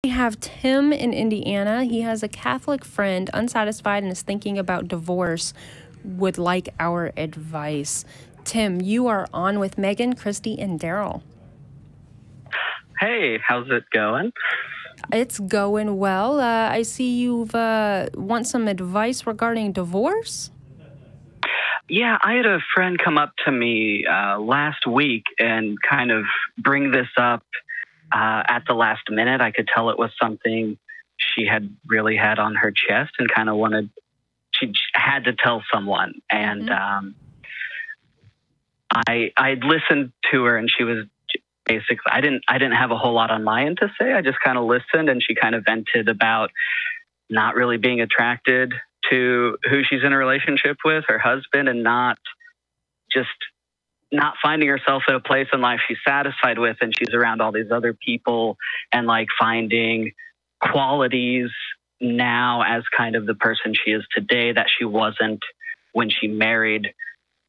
We have Tim in Indiana. He has a Catholic friend, unsatisfied and is thinking about divorce, would like our advice. Tim, you are on with Megan, Christy, and Darrel. Hey, how's it going? It's going well. I see you've want some advice regarding divorce? Yeah, I had a friend come up to me last week and kind of bring this up at the last minute. I could tell it was something she had really had on her chest and kind of she had to tell someone. And I listened to her, and she was basically, I didn't have a whole lot on my end to say. I just kind of listened, and she kind of vented about not really being attracted to who she's in a relationship with, her husband, and not finding herself at a place in life she's satisfied with, and she's around all these other people and like finding qualities now as kind of the person she is today that she wasn't when she married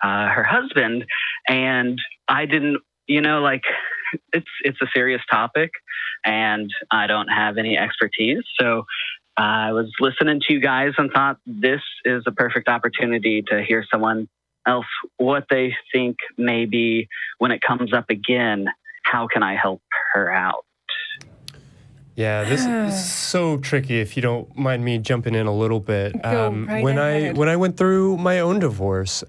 her husband. And I didn't, like, it's a serious topic, and I don't have any expertise. So I was listening to you guys and thought this is a perfect opportunity to hear someone else what they think maybe when it comes up again. How can I help her out? Yeah, this is so tricky. If you don't mind me jumping in a little bit, when I went through my own divorce,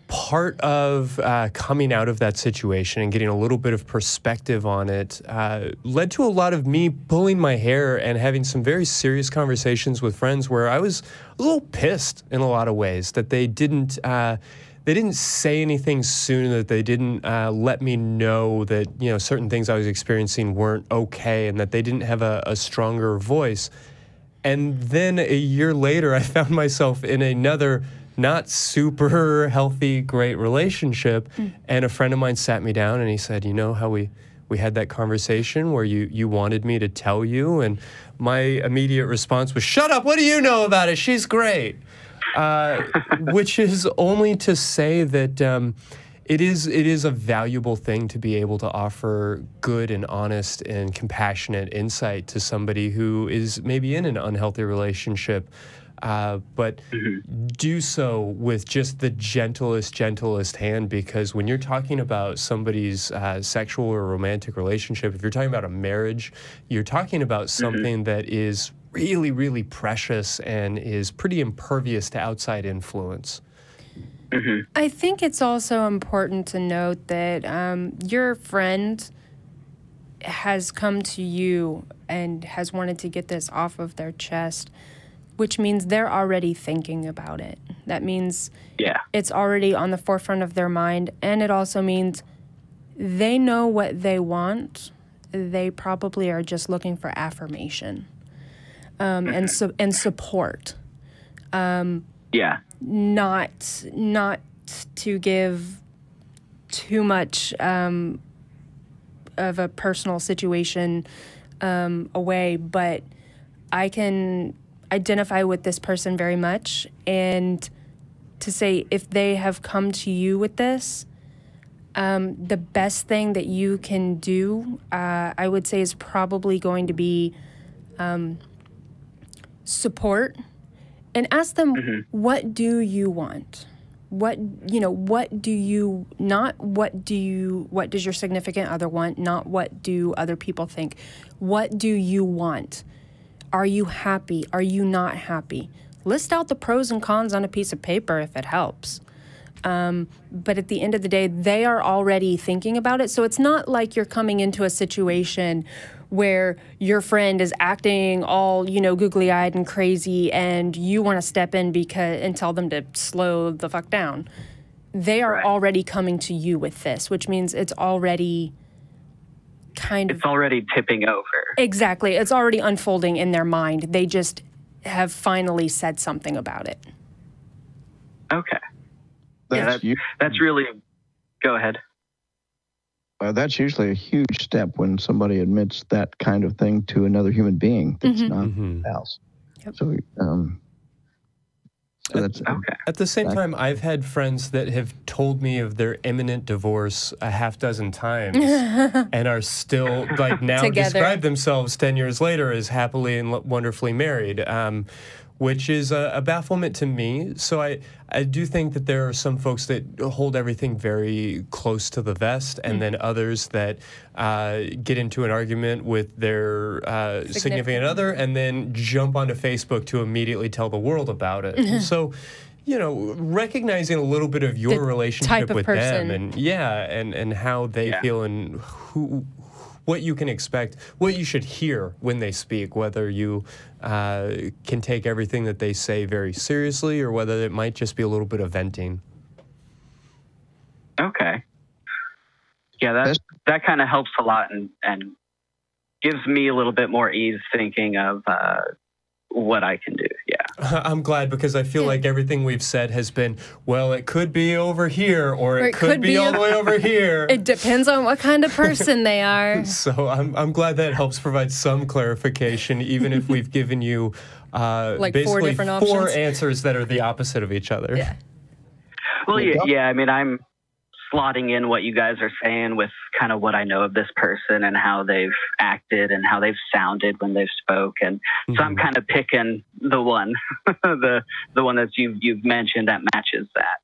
part of coming out of that situation and getting a little bit of perspective on it led to a lot of me pulling my hair and having some very serious conversations with friends where I was a little pissed in a lot of ways that they didn't say anything soon, that they didn't let me know that certain things I was experiencing weren't okay, and that they didn't have a stronger voice. And then a year later, I found myself in another not super healthy, great relationship. And a friend of mine sat me down and he said, you know how we had that conversation where you wanted me to tell you? And my immediate response was, shut up, what do you know about it? She's great. Which is only to say that it is a valuable thing to be able to offer good and honest and compassionate insight to somebody who is maybe in an unhealthy relationship. But do so with just the gentlest hand, because when you're talking about somebody's sexual or romantic relationship, if you're talking about a marriage, you're talking about something that is really, really precious and is pretty impervious to outside influence. I think it's also important to note that your friend has come to you and has wanted to get this off of their chest, which means they're already thinking about it. That means it's already on the forefront of their mind, and it also means they know what they want. They probably are just looking for affirmation and support. Not to give too much of a personal situation away, but I can identify with this person very much, and to say if they have come to you with this, the best thing that you can do, I would say, is probably going to be support, and ask them, what do you want? What do you, not what does your significant other want, not what do other people think, what do you want? Are you happy? Are you not happy? List out the pros and cons on a piece of paper if it helps. But at the end of the day, they are already thinking about it. So it's not like you're coming into a situation where your friend is acting all, googly-eyed and crazy, and you want to step in and tell them to slow the fuck down. They are already coming to you with this, which means it's already it's already tipping over. Exactly. It's already unfolding in their mind. They just have finally said something about it. Okay. That's really... Go ahead. That's usually a huge step when somebody admits that kind of thing to another human being that's not else. Yep. So So that's okay. At the same time, I've had friends that have told me of their imminent divorce a half dozen times and are still, like, now describe themselves 10 years later as happily and wonderfully married, which is a bafflement to me. So I do think that there are some folks that hold everything very close to the vest, and then others that get into an argument with their significant other and then jump onto Facebook to immediately tell the world about it. So, you know, recognizing a little bit of your relationship with them and how they feel and what you can expect, what you should hear when they speak, whether you can take everything that they say very seriously or whether it might just be a little bit of venting. Okay. Yeah, that kind of helps a lot and gives me a little bit more ease thinking of what I can do. Yeah. I'm glad, because I feel like everything we've said has been, well, it could be over here or it could be all the way over here. It depends on what kind of person they are. So I'm glad that helps provide some clarification, even if we've given you like basically four answers that are the opposite of each other. Yeah. Well, yeah. I mean, I'm slotting in what you guys are saying with kind of what I know of this person and how they've acted and how they've sounded when they've spoke. And so I'm kind of picking the one, the one that you've mentioned that matches that.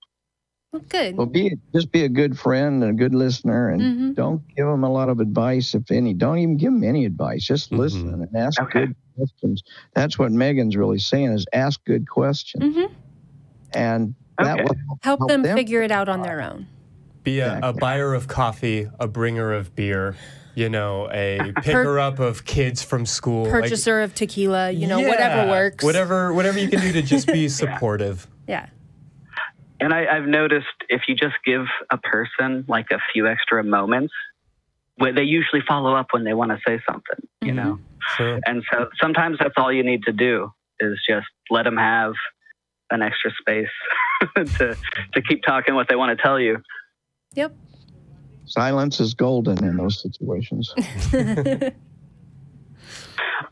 Well, good. Well, just be a good friend and a good listener, and don't give them a lot of advice, if any. Don't even give them any advice. Just listen and ask good questions. That's what Megan's really saying, is ask good questions. And that will help them figure it out on their own. Be a buyer of coffee, a bringer of beer, you know, a picker up of kids from school. Purchaser of tequila, you know, whatever works. Whatever you can do to just be supportive. Yeah. And I've noticed if you just give a person like a few extra moments, they usually follow up when they want to say something, you know? Sure. And so sometimes that's all you need to do, is just let them have an extra space to keep talking what they want to tell you. Yep. Silence is golden in those situations.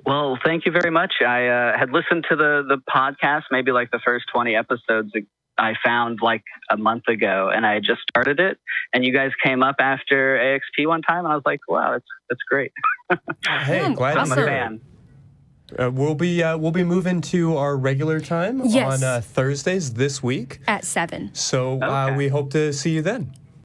Well, thank you very much. I had listened to the podcast, maybe like the first 20 episodes I found like a month ago, and I just started it. And you guys came up after AXP one time, and I was like, wow, that's great. Hey, glad I'm a fan. We'll be moving to our regular time on Thursdays this week at 7. So we hope to see you then.